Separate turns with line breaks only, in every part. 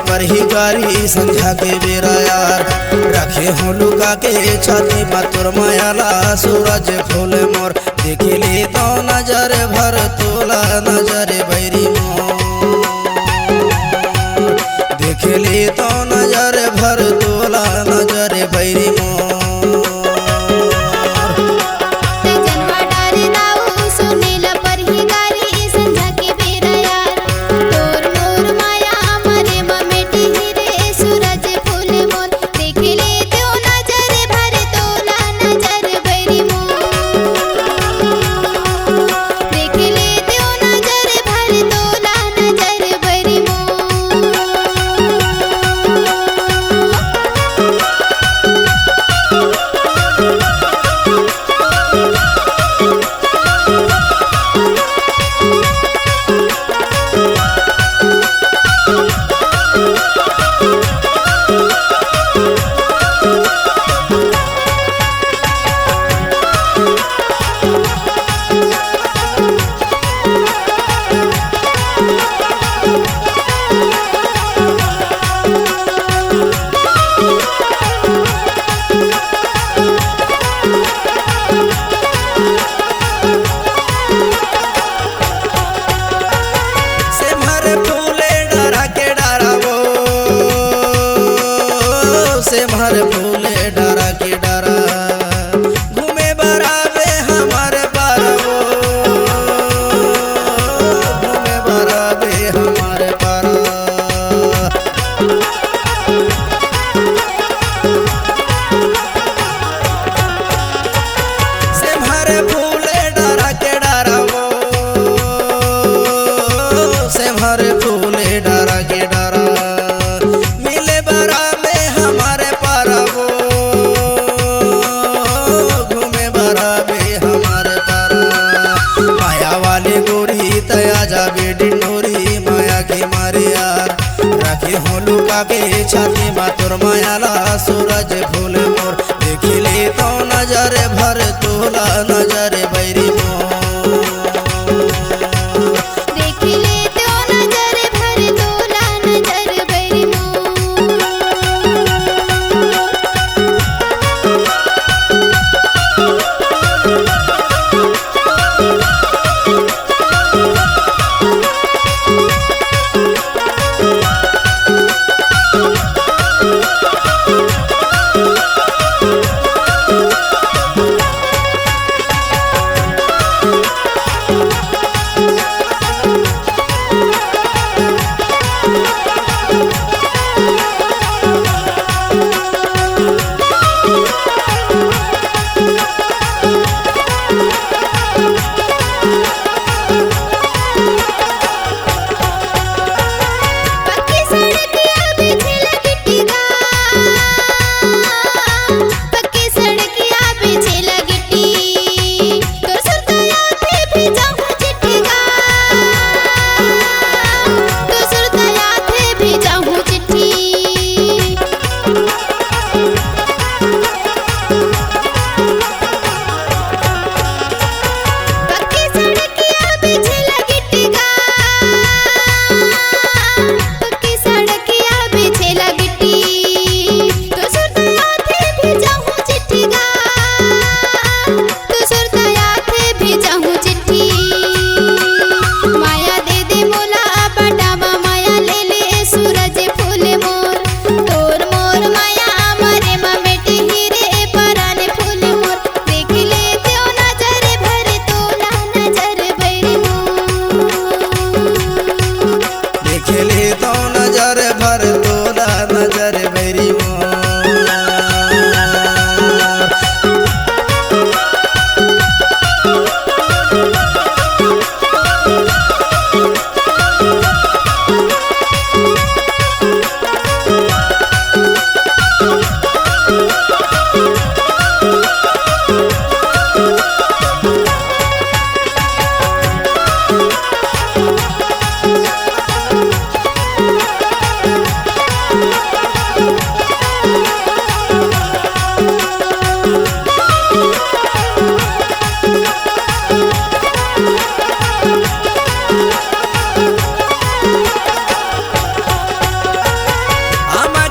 पर ही गारी संझा के बेरा यार रखे हो लुका के छाती मातुर मायाला सूरज फूल मोर देख ले तो नजर भर तोला नजर बैरी मोर देख ले तो नजर भर तोला नजर बैरी मोर हमार फूले डरा के डरा घूमे बराबे हमारे पारा घूमे बराबे हमारे पारा से हमारे फूले डरा के डरा से हमारे फूले डरा के डरा मिले बराबे तया जाबे डिंडोरी माया के मारे यार रखे हो लुका के छाती मातुर मायाला सूरज फूल मोर देख ले तो नजर भर तोला नजर बैरी मोर
देख ले तो नजर भर तोला नजर बैरी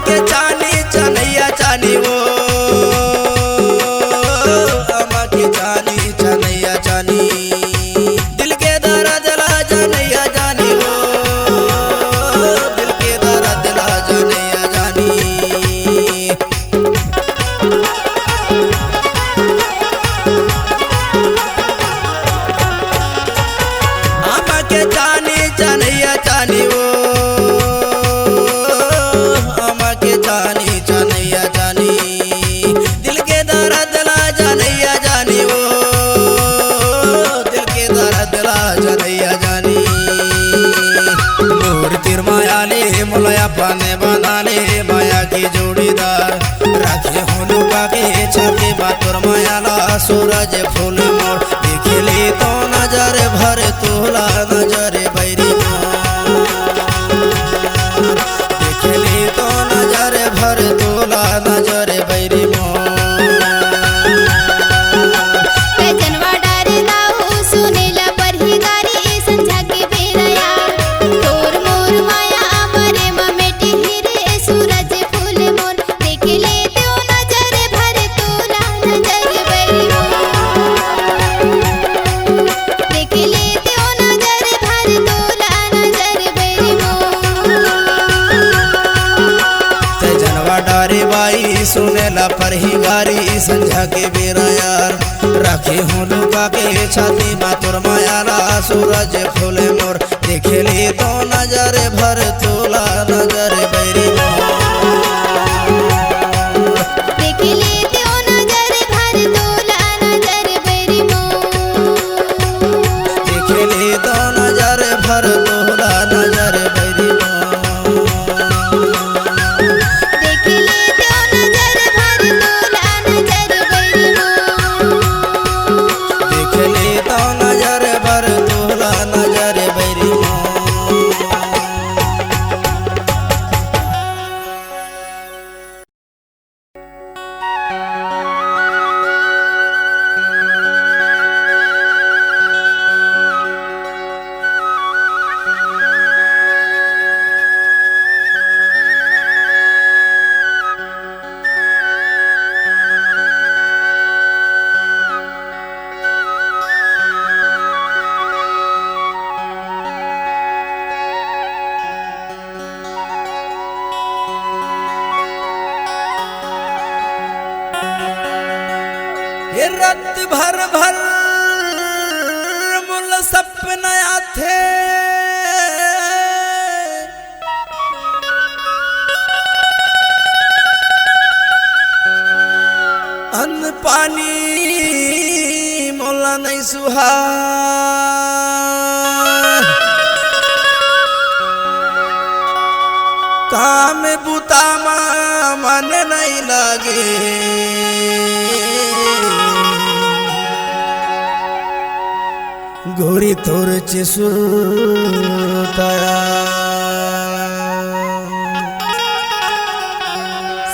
के चानी चनैया चानी वो अम्मा के चानी चनैया चानी दिल के दर्द ला जनैया जानी वो दिल के दर्द ला जनैया जानी अम्मा के चानी चनैया चानी वो अम्मा के चानी चनैया जानी दिल के दर्द ला जनैया जानी वो दिल के दर्द ला जनैया जानी नूर तिर माया ले मुलया पाने बनाने माया की जोड़ीदार राखे होलू का के छाके बातुर माया ला सूरज फूल मोड़ देख ले तो नजर भर तोला नजर बैरी देख ले तो नजर भर तोला नजर बैरी
जनवा डारे लाऊ सुनेला परही गारी संझा के बेरया तोर मोर माया अमरे ममेटी हिरे सूरज फूल मोर देख ले तो नजर भर तोला नजर बैरी देख ले तो नजर भर तोला नजर बैरी
जनवा डारे बाई सुनेला परही गारी संझा के बेरा यार राखे हूँ लुका के छाती मातुर मायाला सूरज फूल मोर देखे ले तो नजर भर तोला नजर बैरी
देख ले तो नजर भर तोला नजर बैरी
देख ले तो नजर भर तोला नजर बैरी
देख ले तो नजर भर तोला नजर बैरी
देख ले तो नजर भर तोला नजर बैरी ये रात भर भर मुल सपना थे अन्न पानी मोला नहीं सुहा काम बुता मन नहीं लगे गोरी तोर चिसुताया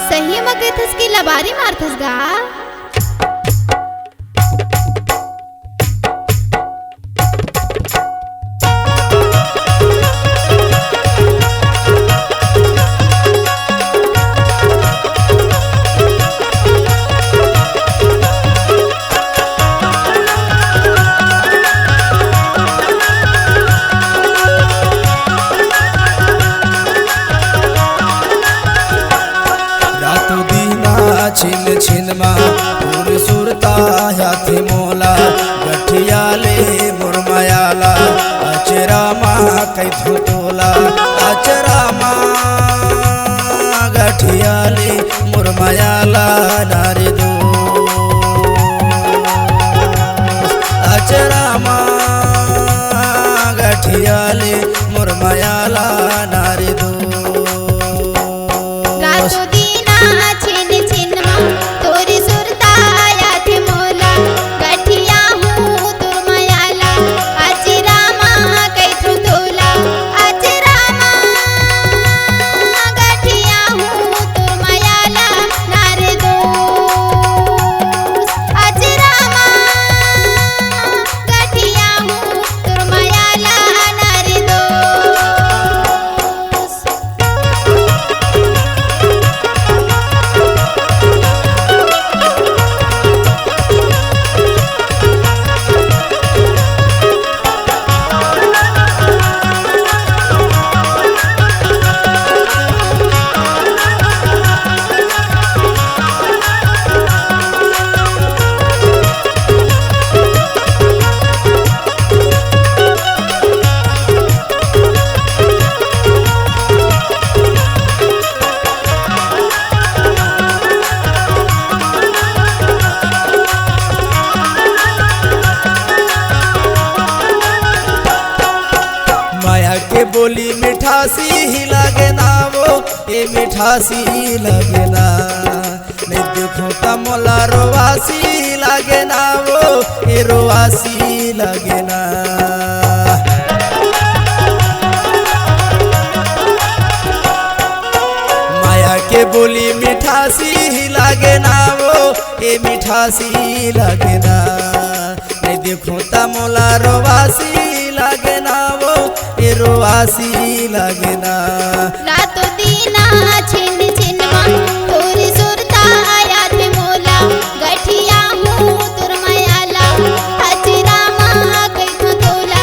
सही मगथस की लबारी मारथस गा
छिन छिन मा पूर सुरता हाथी मोला गठिया ले मुरमयाला अचरा मा कै थोला अचरा मा गठिया ले मुरमयाला नारे दो अचरा मा गठिया ले मुरमयाला नारे दो
छिन छिन मा तोरी सुरता याद मोला गठिया हूँ तुर मयाला अचरा मा कै थोला अचरा मा गठिया हूँ तुर मयाला नारे दो अचरा मा गठिया हूँ तुर मयाला नारे दो
मिठासी लागे ना वो ये मिठासी लागे ना नहीं देखो त मोला रोवासी लागे ना वो ये रोवासी लागे ना माया के बोली मिठासी लागे ना वो ये मिठासी लागे ना नहीं देखो त मोला रोवासी लागे ना वो ये रोवासी लागे ना
रातो दीना छिन छिनमा तोरी सुरता याद मोला गठिया हूँ तुर मयाला अजरामा कैथो तोला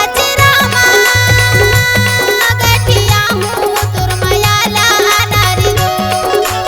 अजरामा गठिया हूँ तुर मयाला नारी दोस्त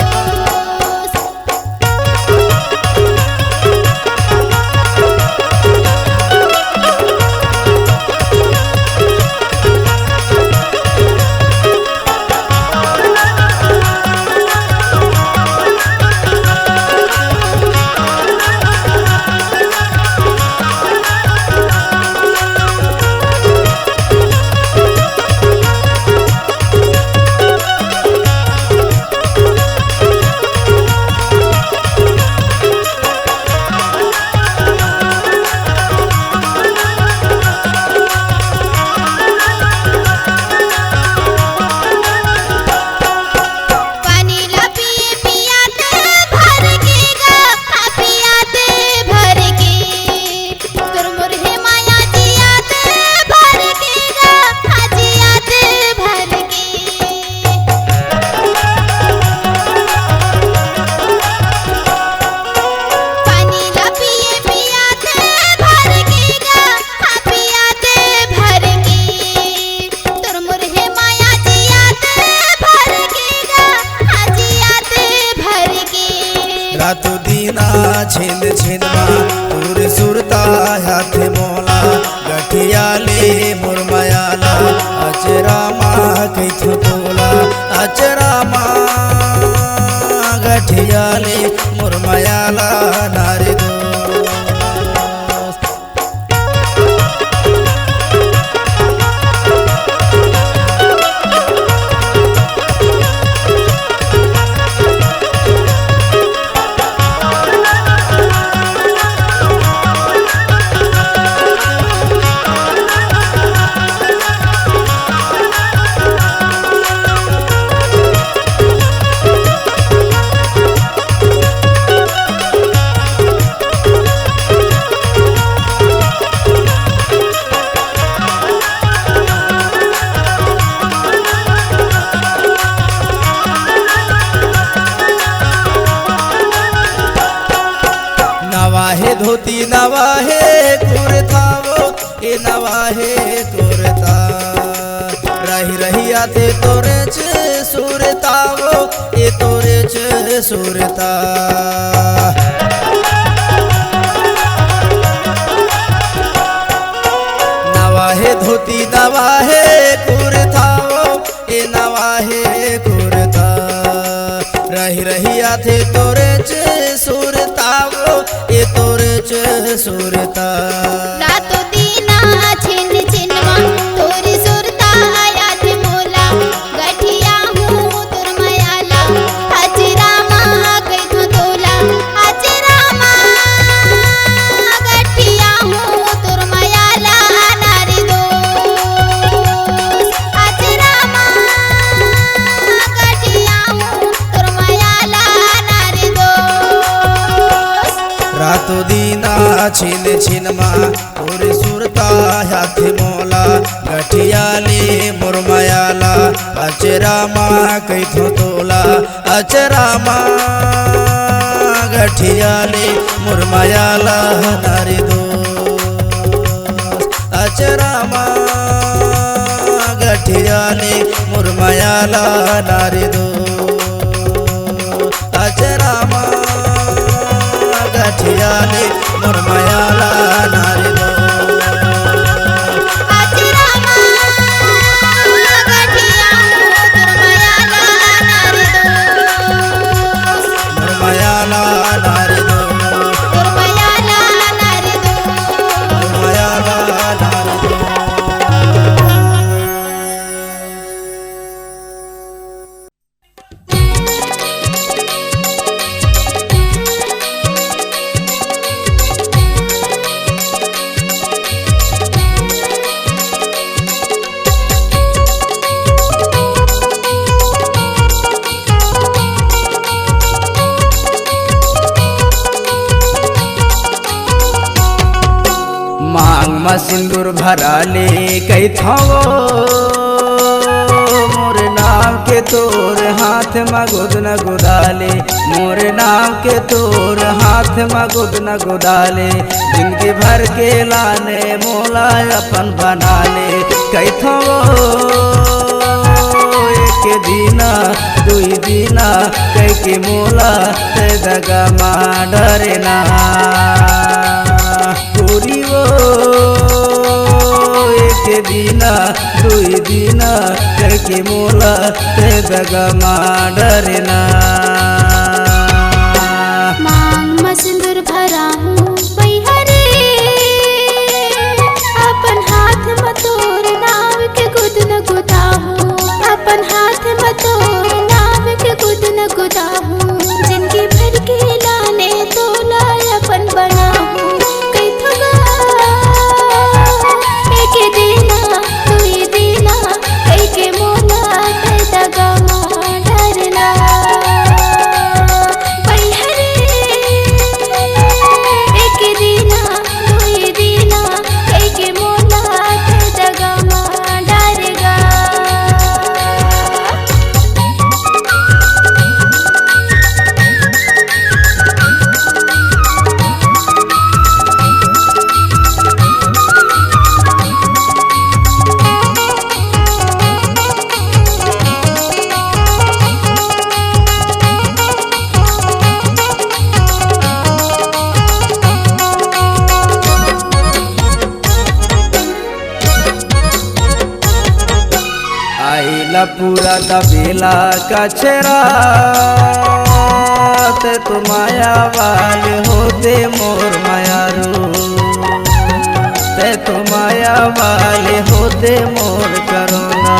रातो दीना छिन छिनमा तुर सुरता हाथ मोला गठिया ले मुरमयाला अचरामा कैथो तोला अचरामा गठिया ले मुरमयाला नारी दोस्त नवाहे धोती नवाहे कुर्ता वो ए नवाहे कुर्ता रही रही आते तोरे च सुरता वो ए तोरे च सुरता नवाहे धोती नवाहे कुर्ता वो ए नवाहे कुर्ता रही रही आते तोरे च सुरता वो ए तोरे च सुरता
रातो दीना छिन छिनमा तोरी सुरता याद मोला गठिया हूँ तुर मयाला अजरामा कैथो तोला अजरामा गठिया हूँ तुर मयाला नारी दोस्त अजरामा गठिया हूँ तुर मयाला नारी दोस्त
रातो दीना छिन छिनमा तुर सुरता हाथ मोला गठिया ले मुरमयाला अचरामा कैथो तोला अचरामा गठिया ले मुरमयाला नारी दोस्त अचरामा गठिया ले मुरमयाला नारी दोस्त अचरामा गठिया ले मुरमयाला नारी दोस्त मांग में सिंदूर भरा ले कई थावो मोर नाम के तोर हाथ में गुद न गुदाले मोर नाम के तोर हाथ में गुद न गुदाले जिंदगी भर के लाने मोला अपन बना ले कई थावो एक दीना दुई दीना कई के मोला ते दगा मा डरना पूरी वो एक दीना दुई दीना कई के मोला ते दगा मा डरना
मांग में सिंदूर भरा हूँ पैहरे अपन हाथ में तोर नाम के गुद न गुदा हूँ अपन हाथ में तोर नाम के गुद न गुदा हूँ जिनकी भर के लाने तोला अपन बना हूँ कई थगा एक दीना दुई दीना कई के मोला ते दगा मा डरना पैहरे एक दीना दुई दीना कई के मोला ते दगा मा डरगा
आईला पूरा दबेला कचरा ते तो माया वाले होते मोर मायारू ते तो माया वाले होते मोर करोना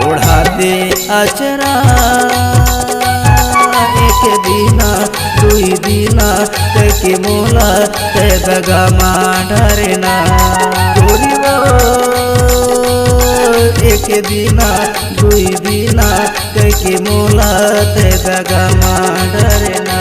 उड़ाते अचरा एक दीना दुई दीना ते के मोला ते दगा मा डरना गोरी वो एक दीना दुई दीना कई के मोला ते दगा मा डरना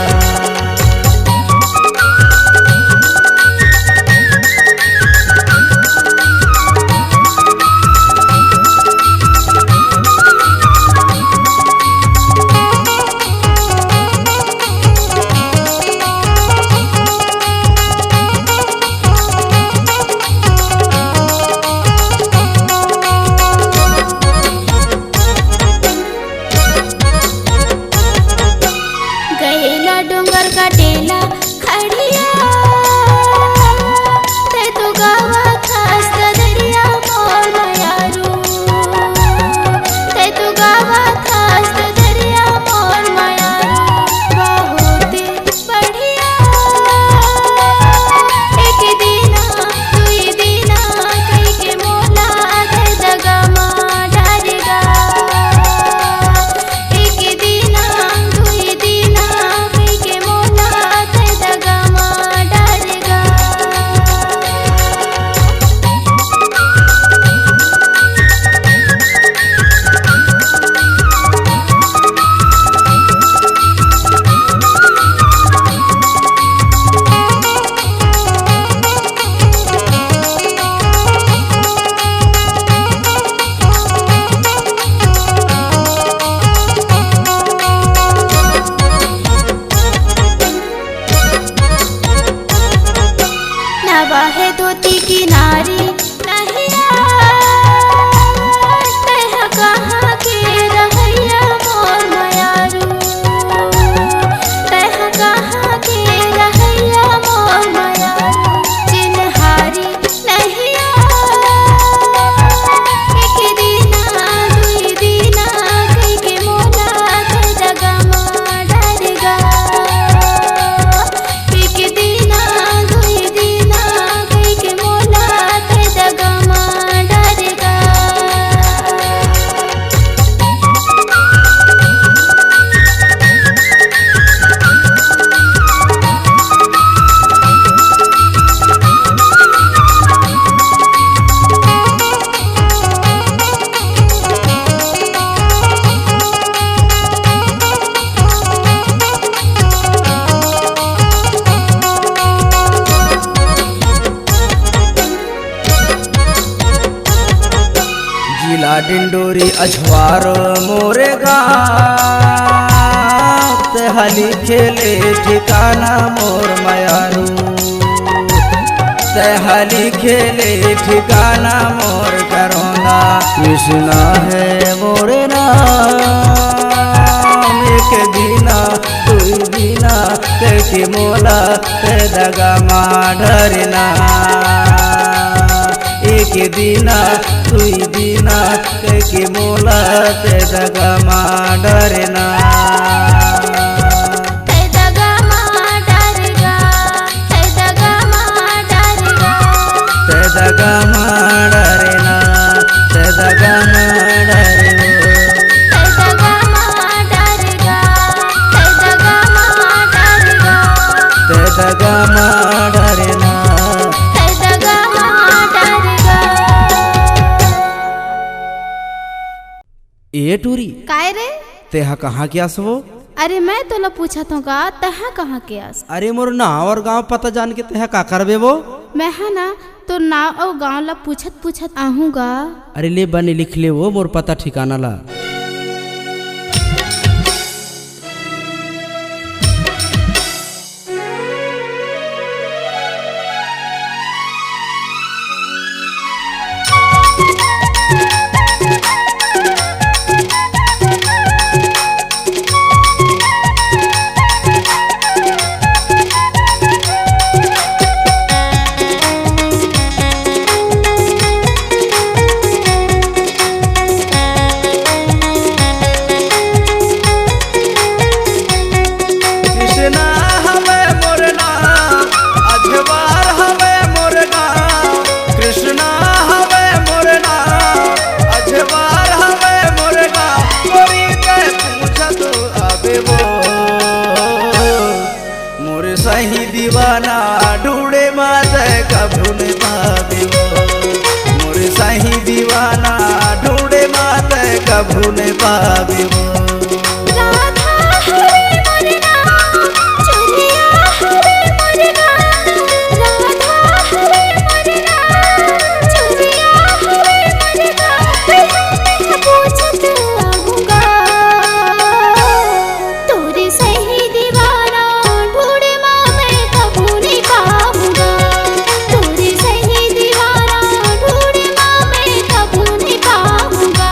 गए
डिंडोरी अछवार मोरे गाँव तेहली खेले ठिकाना मोर मयारू तेहली खेले ठिकाना मोर करोंदा कृष्णा है मोरे नाम एक बिना दुई बिना के मोला ते दगा मा डरना एक बिना दुई बिना के मोला ते दगा मा डरना दगा मा डरना ते दगा मा दगा मा डरना ए टूरी
काय रे
तेहा कहाँ के आसवो?
अरे मैं तोला पूछत हूँ का तहा कहाँ के आस?
अरे मोर नाव और गांव पता जान के तेहा का करबे वो?
मैं है ना तो नाव और गाँव ला पूछत पूछत आहूँगा।
अरे ले बने लिख ले वो मोर पता ठिकाना ला। सही दीवाना ढूंढे माते कभू न पावे वो मोर सही दीवाना ढूंढे माते कभू न पावे वो
राधा हरे मोर नाम चुरिया हरे मोर नाम राधा हरे मोर नाम चुरिया हरे मोर नाम मैं पूछत रहूँगा तोरे सही दीवाना ढूंढे माँ मैं कभू नहीं पाऊँगा तोरे सही दीवाना ढूंढे माँ मैं कभू नहीं पाऊँगा।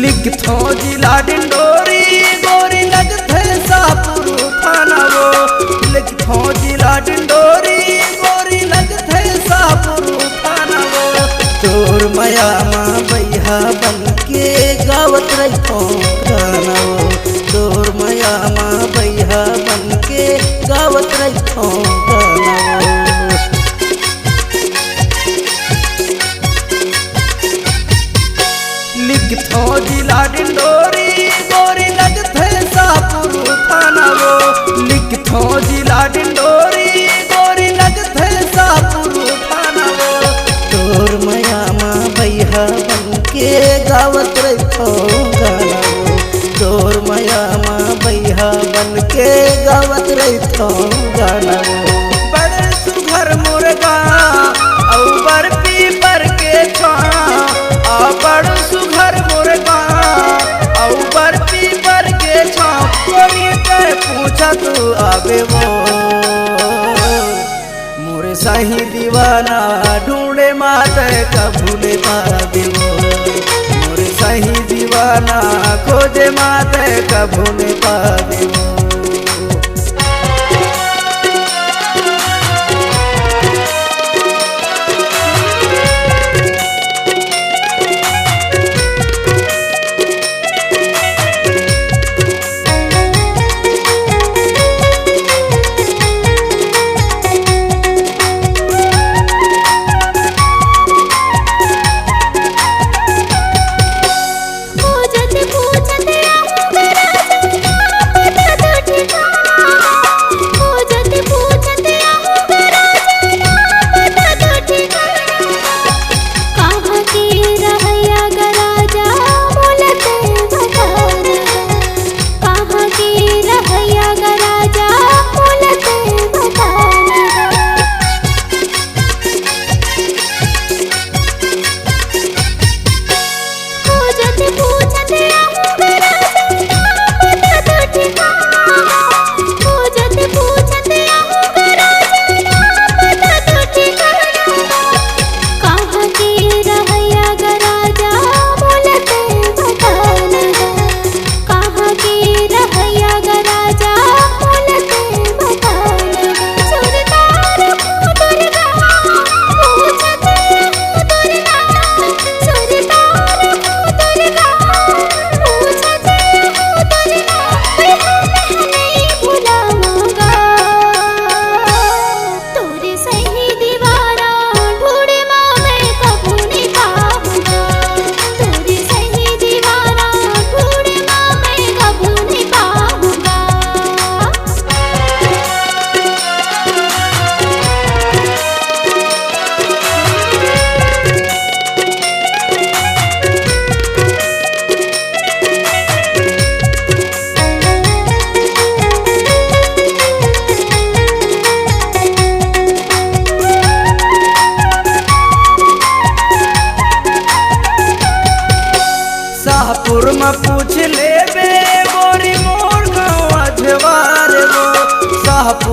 लिखथो जिला डिंडोरी गोरी लगथे सापुरु थाना वो लिखथो जिला डिंडोरी गोरी लगथे सापुरु थाना वो तोर माया माँ बैहा बन के गावत रहिथो गाना वो तोर माया माँ बैहा बन के गावत रहिथो गाना वो लिखथो जिला डिंडोरी गोरी लगथे सापुरु थाना वो लिखथो जिला डिंडोरी गोरी लगथे सापुरु थाना वो तोर माया माँ बैहा बन के गावत रहिथो गाना वो तोर माया माँ बैहा बन के गावत रहिथो गाना वो बड़ सुघर मुर्गा औ बर पीपर के छा आ बड़ सुघर मुर्गा औ बर पीपर के छा कोई के पूछा तू आवे वो मोरे सही दीवाना ढूंढे माते कभू न पावे वो मोरे सही दीवाना खोजे माते कभू न पावे वो
पूछत पूछत आहूँगा राजा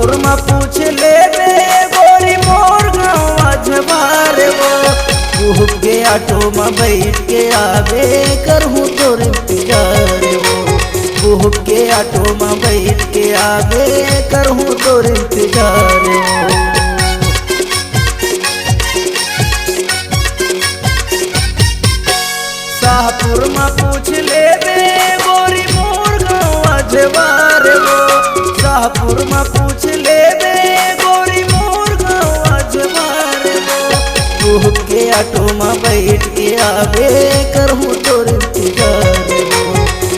शाहपुर में पूछ ले बे गोरी मोर गाँव अजबार वो भूख के ऑटो में बैठ के आवे करहूँ तोर इंतजार वो भूख के ऑटो में बैठ के आवे करहूँ तोर इंतजार वो शाहपुर में पूछ ले बे गोरी मोर गाँव अजबार वो शाहपुर में पूछ ले बे गोरी मोर गाँव अजबार वो भूख के ऑटो में बैठ के आवे करहूँ तोर इंतजार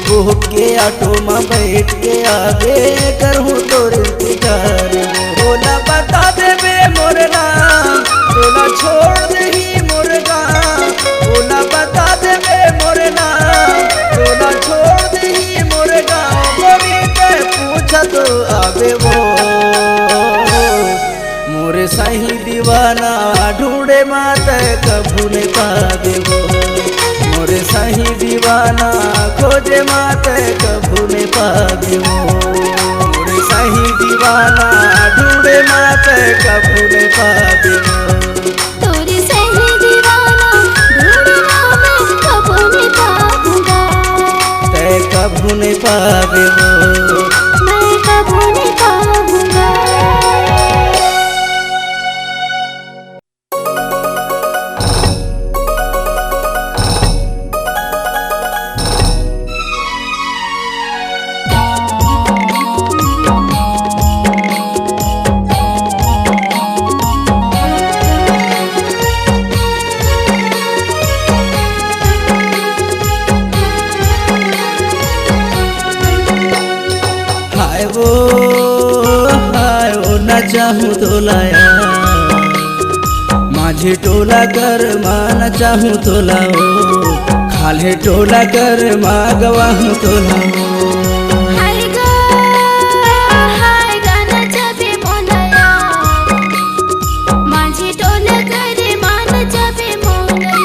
वो भूख के ऑटो में बैठ के आवे करहूँ तोर इंतजार बोला बता देबे मोर नाम बोला छोड़ दही मोर गाँव बोला बता देबे मोर नाम बोला छोड़ दही मोर गाँव गोरी के पूछत आवे वो मोरे सही दीवाना ढूंढे माता कभू न पावे वो मोरे सही दीवाना खोजे माता कभू न पावे वो मोरे सही दीवाना ढूंढे माता कभू न पावे वो
तोरे सही दीवाना ढूंढना मैं कबू नहीं पाऊंगा
तय कभू न पावे वो
मैं कबू नहीं पाऊंगा
हाय वो न चाहूँ तो लाया माझे टोला कर माँ न चाहूँ तो लाओ खाले टोला कर माँ गवाहूँ तो लाओ
हाय गाना जबे मोलया माझी टोला करे मान जबे मोलया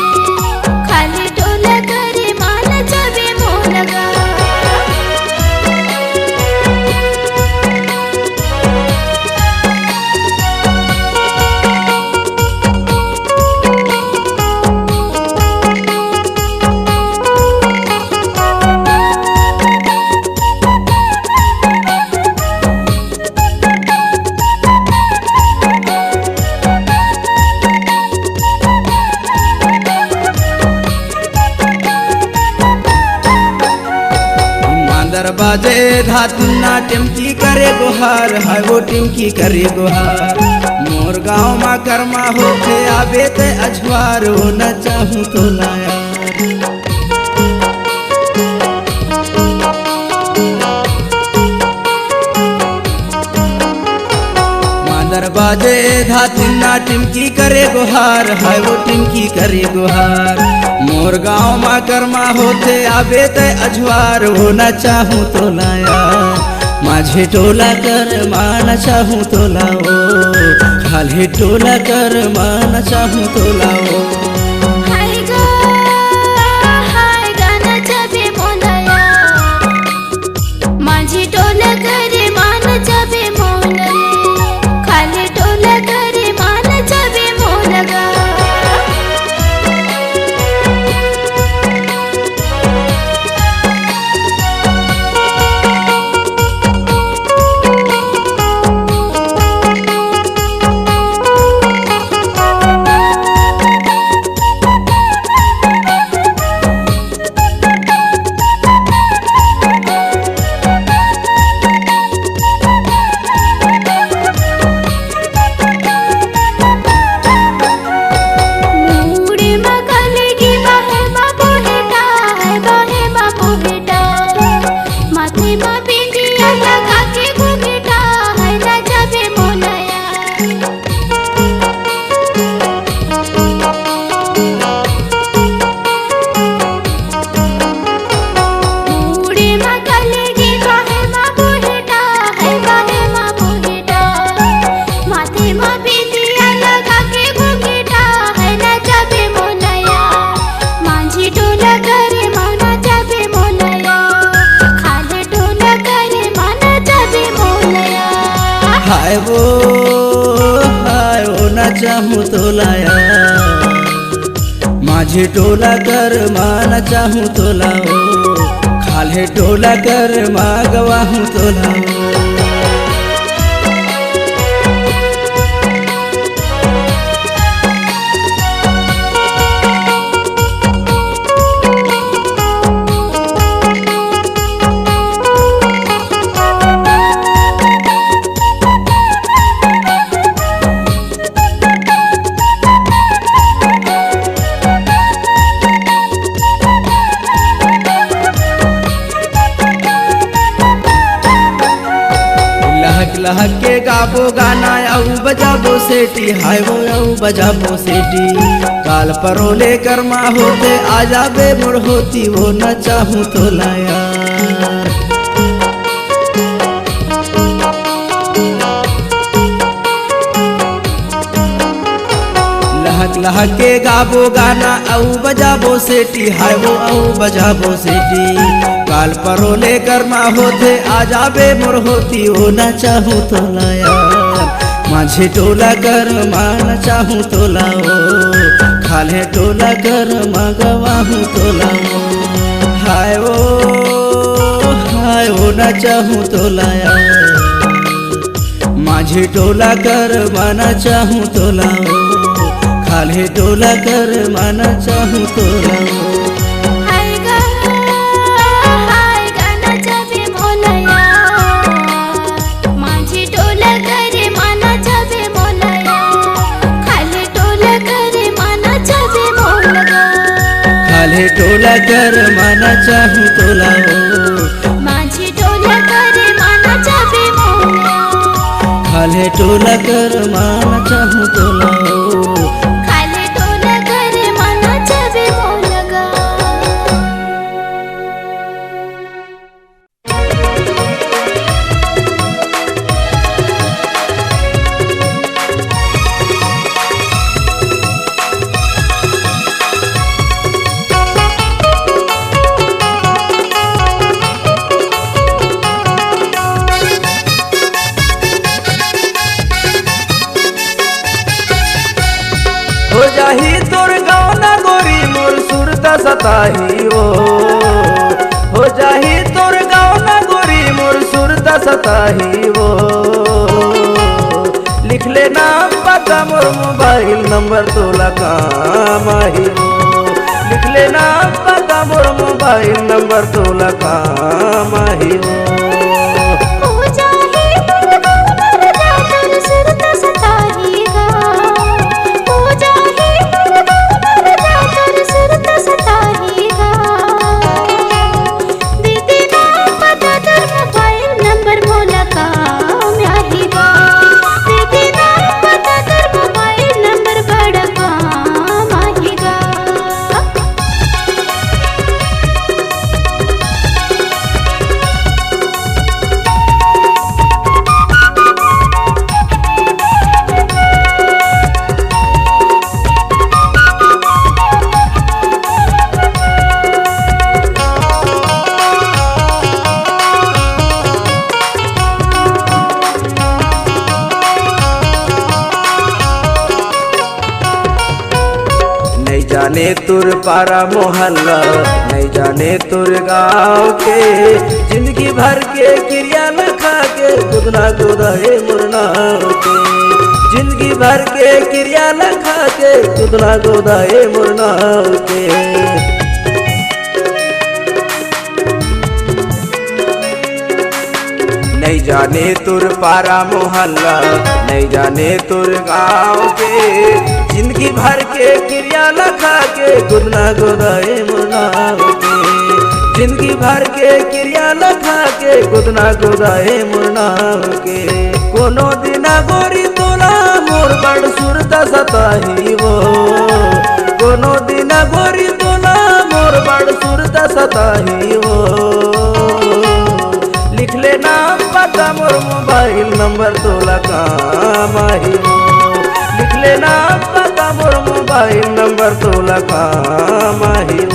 खाली टोला करे मान जबे मोलगा
बाजे धातुना टिमकी करे गुहार है वो टिमकी करे गुहार मोर गाँव में कर्मा होके आवे ते अजवार हो न चाहूँ तो लाया मादर बाजे धातुना टिमकी करे गुहार है वो टिमकी करे गुहार मोर गाँव में कर्मा होते आवे ते अजवार हो न चाहूँ तो लाया माझे टोला कर माँ न चाहूँ तो लाओ खाली टोला कर माँ न चाहूँ तो लाओ
हाय गाना जबे मोलया माझी टोला करे मान जबे मोलया खाली टोला करे मान जबे मोलगा
माना चाहूँ तो लाया माझे टोला कर माना चाहूँ तो लाओ खाले टोला कर मागवा हूँ तो लाओ लहक के गाबो गाना आऊ बजाबो सेठी हाय वो आऊ बजाबो सेठी काल परो लेकर माँ होते आ जाबे मुड़ होती वो न चाहूँ तो लाया लहक के गाबो गाना आऊ बजाबो सेठी हाय वो आऊ बजाबो सेठी काल परो लेकर माँ होते आ जाबे मोर होती वो न चाहूँ तो लाया माझे टोला कर माँ न चाहूँ तो लाओ खाले टोला कर माँ गवा हूँ तो लाओ हाय वो न चाहूँ तो लाया माझे टोला कर माँ न चाहूँ तो लाओ खाले टोला कर माँ न चाहूँ तो लाओ खाले टोला कर माना चाहूँ तो लाओ
माझी टोला करे माना चाहे मोला
खाले टोला कर माना चाहूँ तो लाओ
खाली टोला करे माना चाहे मोलगा
हो जाही तोर गाँव ना गोरी मोर सुरता सताही हो जाही तोर गाँव ना गोरी मोर सुरता सताही लिख ले नाम पता मोर मोबाइल नंबर तोला काम आही लिख ले नाम पता मोर मोबाइल नंबर तोला काम आही जाने तुर पारा मोहल्ला नहीं जाने तुर गाँव के जिंदगी भर के क्रिया न खा के गुदना गुदाए मुरना के जिंदगी भर के क्रिया न खा के गुदना गुदाए मुरना के नहीं जाने तुर पारा मोहल्ला नहीं जाने तुर गाँव के जिंदगी भर के क्रिया लखा के गुदना गुदाए मुरना के जिंदगी भर के क्रिया लखा के गुदना गुदाए मुरना के कोनो दिना गोरी तोला मोर बड़ सुरता सताही कोनो दिना गोरी तोला मोर बड़ सुरता सताही लिख ले नाम पता मोर मोबाइल नंबर तोला काम आही लिख ले नाम पता मोर मोबाइल नंबर तोला काम आही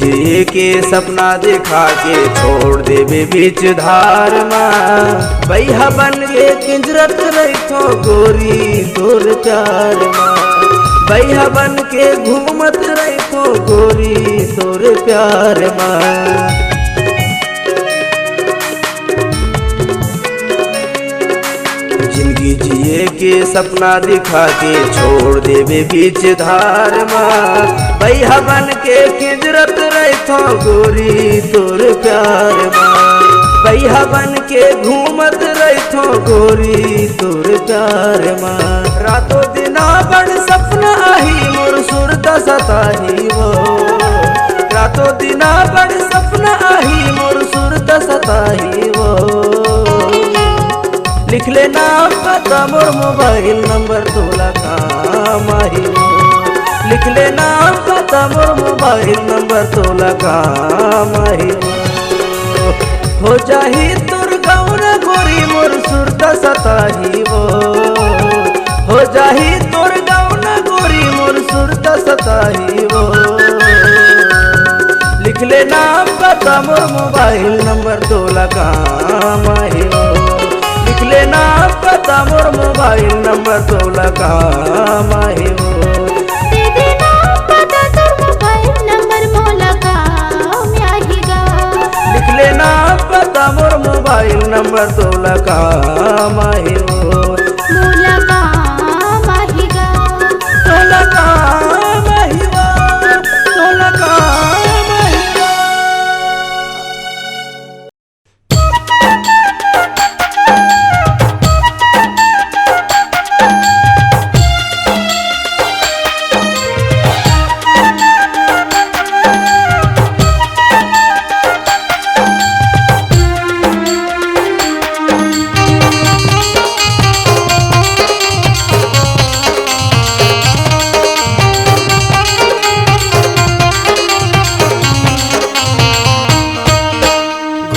जिए के सपना दिखा के छोड़ देवे बीच धार माँ। बैहा बन के किंजरत रखो गोरी तोर प्यार माँ। बैहा बन के घूमत रखो गोरी तोर प्यार माँ। जिंदगी जिए के सपना दिखा के छोड़ देवे बीच धार माँ। बैहा बन के किंजरत रखो गोरी तोर प्यार माँ। बैहा बन के घूमत रखो गोरी तोर प्यार माँ। रातों दिना बड़ सपना आही मोर सुरता सताही वो। रातों दिना बड़ सपना आही मोर सुरता सताही वो। लिख लेना पता मोर मोबाइल नंबर तोला काम आही वो। लिख लेना पता मोर मोबाइल नंबर तोला काम आही वो। हो जाही तोर गौना गोरी मोर सुरता सताही वो। हो जाही तोर गौना गोरी मोर सुरता सताही वो। लिख लेना पता मोर मोबाइल नंबर तोला काम आही वो। लिख लेना पता मोर मोबाइल नंबर तोला काम आही वो।
दे देना पता तोर मोबाइल नंबर मोला काम आहीगा।
लिख लेना पता मोर मोबाइल नंबर तोला काम आही वो।
मोला काम आहीगा।
तोला काम आही वो। तोला काम आही वो।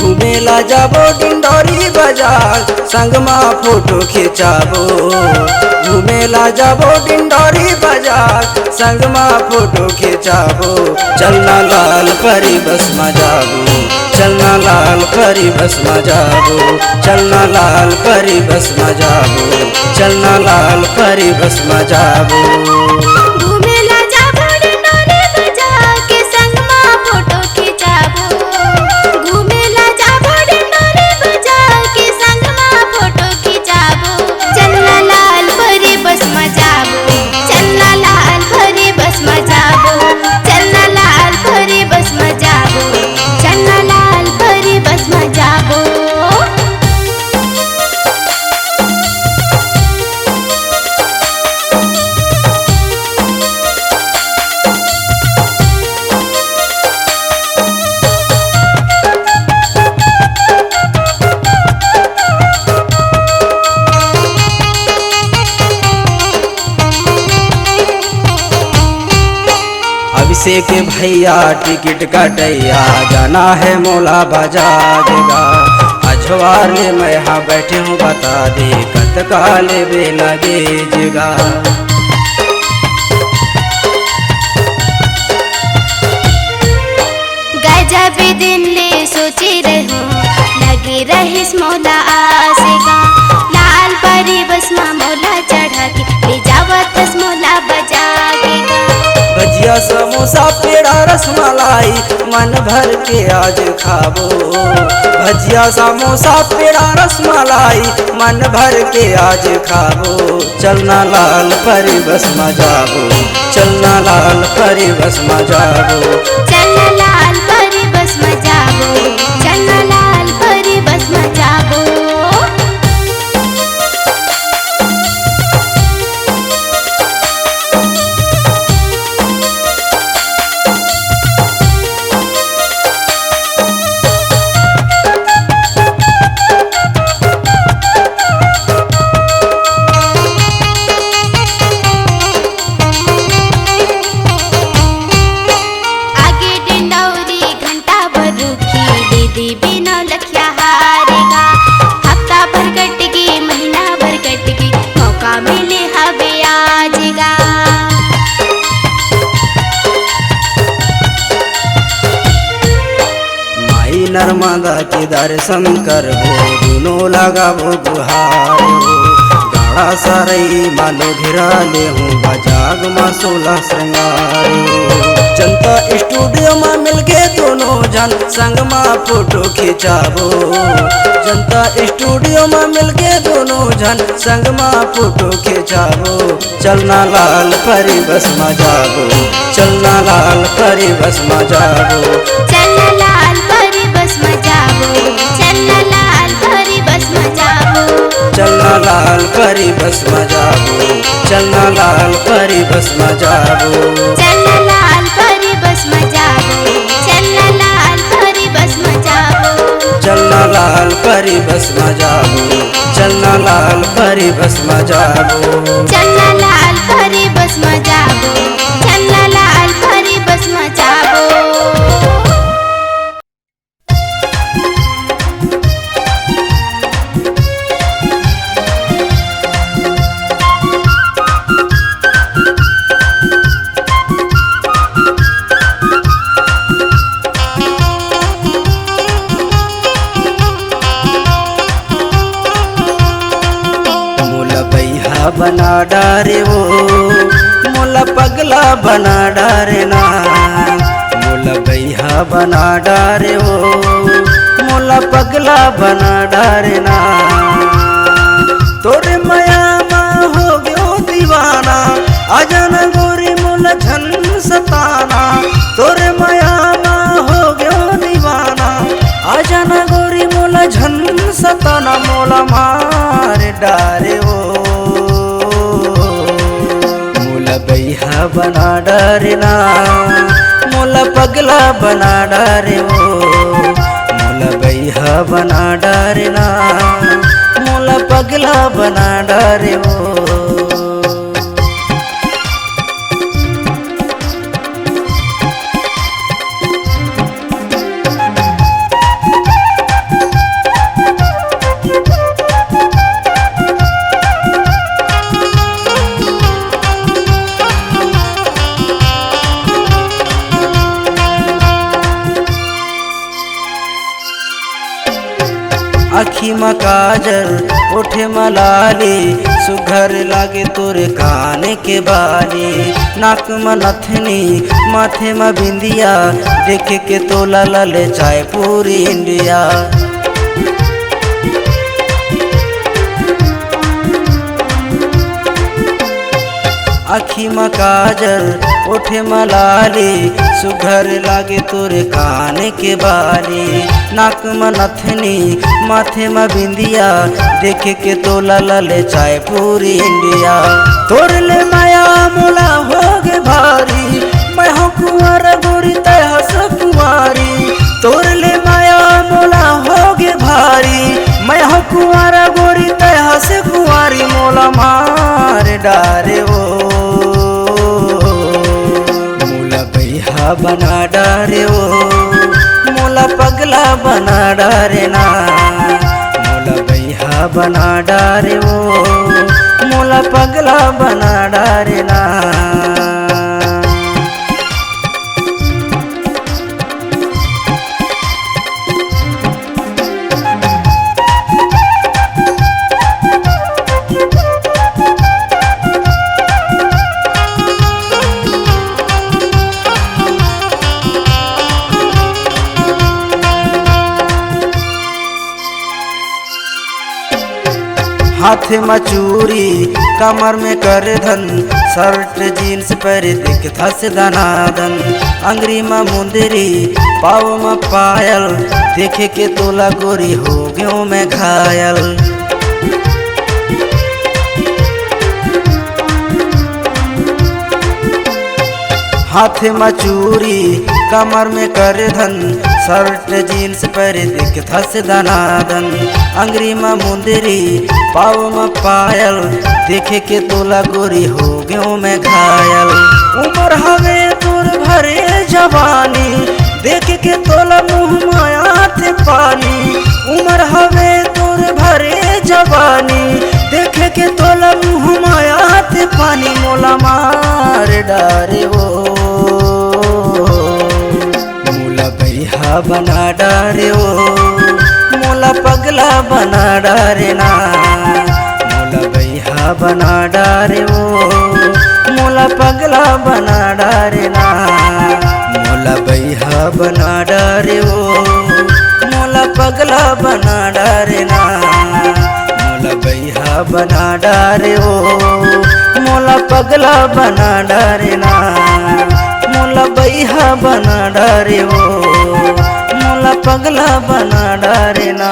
घूमेला जाबो डिंडोरी बाजार संगमा फोटो खिंचाबो। घूमेला जाबो डिंडोरी बाजार संगमा फोटो खिंचाबो। चलना लाल परी बस में जाबो। चलना लाल परी बस में जाबो। चलना लाल परी बस में जाबो। चलना लाल परी बस में जाबो।
घूमेला जाबो डिंडोरी बाजार के संगमा फोटो खिंचाबो। घूमेला जाबो डिंडोरी बाजार के संगमा फोटो खिंचाबो। चलना लाल परी बस में जाबो। चलना लाल परी बस में जाबो। चलना लाल परी बस में जाबो। चलना लाल परी बस में जाबो।
अभिषेक के भैया टिकट कटैया जाना है मोला बाजारेगा। अजवार में मैं यहाँ बैठे हूँ बता दे कत काले बे लगे जगा।
गजब दिन ले सोची रहूं लगी रहीस मोला आसेगा। लाल परी बस में मोला चढ़ा के ले जावत मोला बजा के।
भजिया समोसा पेड़ा रसमलाई मन भर के आज खाबो। भजिया समोसा पेड़ा रसमलाई मन भर के आज खाबो। चलना लाल परी बस में जाबो। चलना लाल परी बस में जाबो।
चलना लाल परी बस में जाबो। चलना लाल परी बस में जाबो।
नर्मदा के दर्शन करबो दुनो लगाबो गुहार गाड़ा सरई मालो घेरा ले हूँ बजाग माँ 16 श्रृंगार जनता स्टूडियो में मिलके दोनों जन संग में फोटो खिंचाबो जनता स्टूडियो में मिलके दोनों जन संग में फोटो खिंचाबो चलना लाल परी बस में जाबो चलना लाल परी बस में जाबो
चलना लाल परी बस में जाबो चलना लाल परी बस में जाबो
चलना लाल परी बस में जाबो चलना लाल परी बस में जाबो
चलना लाल परी बस में जाबो चलना लाल परी बस में जाबो
चलना लाल परी बस में जाबो चलना लाल परी बस में जाबो
चलना लाल परी बस में जाबो चलना लाल परी बस में जाबो
बना डारे वो मोला पगला बना डारे ना मोला बैहा बना डारे वो मोला पगला बना डारे ना तोरे माया माँ हो गयो दीवाना आजन गोरी मोला झन सताना तोरे माया माँ हो गयो दीवाना आजन गोरी मोला झन सताना मोला मार डारे वो बैहा बना डारे ना मोला पगला बना डारे वो मोला बैहा बना डारे ना मोला पगला बना डारे वो आखी में काजल ओठे मलाली सुघर लागे तोरे काने के बाली नाक में नथनी माथे में बिंदिया देखे के तोला लले चाय पूरी इंडिया आखी में काजल ओठे मलाली सुघर लागे तोरे काने के बाली नाक में नथनी माथे में बिंदिया देखे के तोला लले चाय पूरी इंडिया तोर ले माया मोला हो गे भारी मैं हो कुंवर गोरी तय हस कुंवारी तोर ले माया मोला हो गे भारी मैं हो कुंवर गोरी तय हस कुंवारी मोला मार डारे वो बैहा बना डारे ओ मोला पगला बना डारे ना मोला बैहा बना डारे ओ मोला पगला बना डारे ना हाथ में चूरी कमर में कर धन शर्ट जीन्स पर दिखता से दनादन अंगरी में मुंदरी पाव में पायल देखे के तोला गोरी हो गयो मैं घायल हाथ में चूरी कमर में कर धन शर्ट जीन्स पर दिखता से दनादन अंगरी में मुंदरी पाव में पायल देखे के तोला गोरी हो गयो मैं घायल उमर हवे तोर भरे जवानी देखे के तोला मुँह माया थे पानी उमर हवे तोर भरे जवानी देखे के तोला मुँह माया थे पानी मोला मार डारे वो मोला बैहा बना डारे वो बना डारे ना मोला बैहा बना डारे वो मोला पगला बना डारे ना मोला बैहा बना डारे वो मोला पगला बना डारे ना मोला बैहा बना डारे वो मोला पगला बना डारे ना मोला बैहा बना डारे वो मोला पगला बना डारे ना।